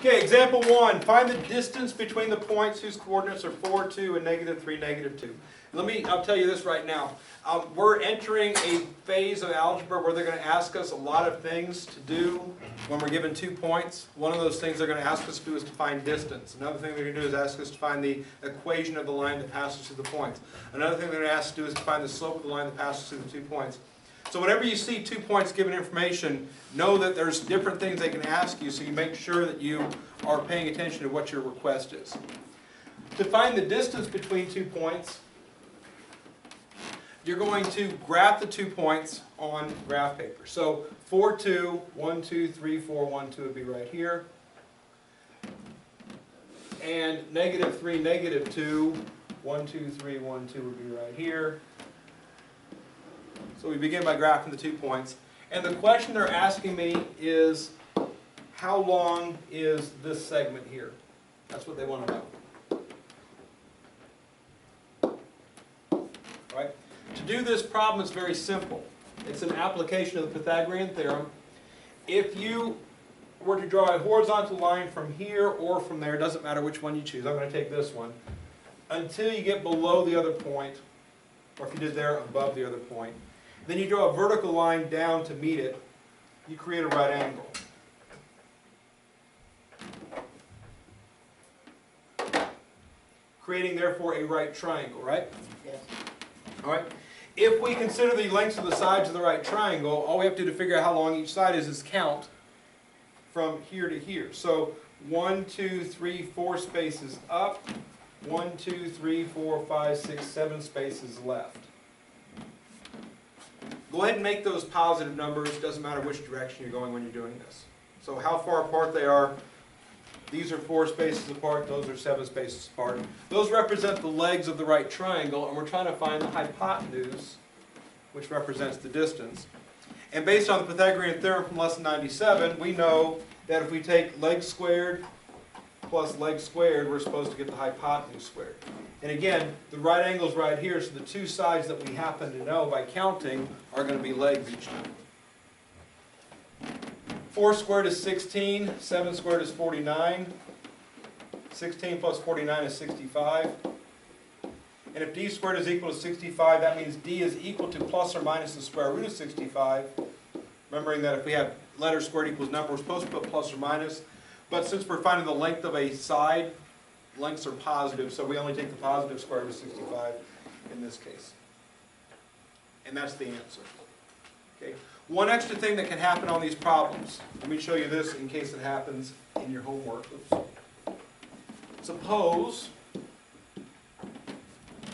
Okay, example 1. Find the distance between the points whose coordinates are 4, 2, and -3, -2. I'll tell you this right now. We're entering a phase of algebra where they're going to ask us a lot of things to do when we're given 2 points. One of those things they're going to ask us to do is to find distance. Another thing they're going to do is ask us to find the equation of the line that passes through the points. Another thing they're going to ask us to do is to find the slope of the line that passes through the 2 points. So whenever you see 2 points given information, know that there's different things they can ask you, so you make sure that you are paying attention to what your request is. To find the distance between 2 points, you're going to graph the 2 points on graph paper. So 4, 2, 1, 2, 3, 4, 1, 2 would be right here. And -3, -2, 1, 2, 3, 1, 2 would be right here. So we begin by graphing the 2 points. And the question they're asking me is, how long is this segment here? That's what they want to know. Right? To do this problem, it's very simple. It's an application of the Pythagorean theorem. If you were to draw a horizontal line from here or from there, it doesn't matter which one you choose. I'm going to take this one. Until you get below the other point, or if you did there, above the other point. Then you draw a vertical line down to meet it. You create a right angle. Creating, therefore, a right triangle, right? Yes. All right. If we consider the lengths of the sides of the right triangle, all we have to do to figure out how long each side is count from here to here. So 1, 2, 3, 4 spaces up. 1, 2, 3, 4, 5, 6, 7 spaces left. Go ahead and make those positive numbers. Doesn't matter which direction you're going when you're doing this. So how far apart they are. These are 4 spaces apart. Those are 7 spaces apart. Those represent the legs of the right triangle, and we're trying to find the hypotenuse, which represents the distance. And based on the Pythagorean theorem from lesson 97, we know that if we take leg squared plus leg squared, we're supposed to get the hypotenuse squared. And again, the right angle is right here, so the 2 sides that we happen to know by counting are going to be legs each time. 4 squared is 16, 7 squared is 49, 16 plus 49 is 65. And if d squared is equal to 65, that means d is equal to plus or minus the square root of 65. Remembering that if we have letter squared equals number, we're supposed to put plus or minus. But since we're finding the length of a side, lengths are positive, so we only take the positive square root of 65 in this case. And that's the answer. Okay. One extra thing that can happen on these problems. Let me show you this in case it happens in your homework. Oops. Suppose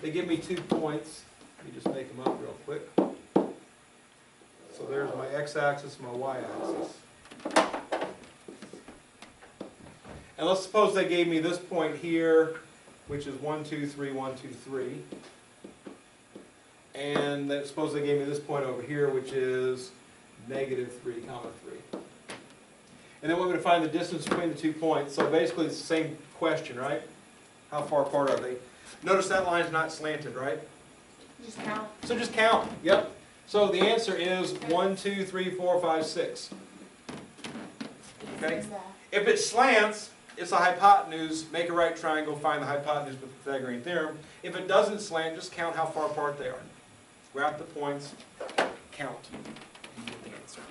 they give me 2 points. Let me just make them up real quick. So there's my x-axis and my y-axis. And let's suppose they gave me this point here, which is 1, 2, 3, 1, 2, 3. And then suppose they gave me this point over here, which is -3, 3. And then we're going to find the distance between the 2 points. So basically it's the same question, right? How far apart are they? Notice that line's not slanted, right? Just count. So just count. Yep. So the answer is 1, 2, 3, 4, 5, 6. Okay? If it slants, it's a hypotenuse. Make a right triangle, find the hypotenuse with the Pythagorean theorem. If it doesn't slant, just count how far apart they are. Graph the points, count. You get the answer.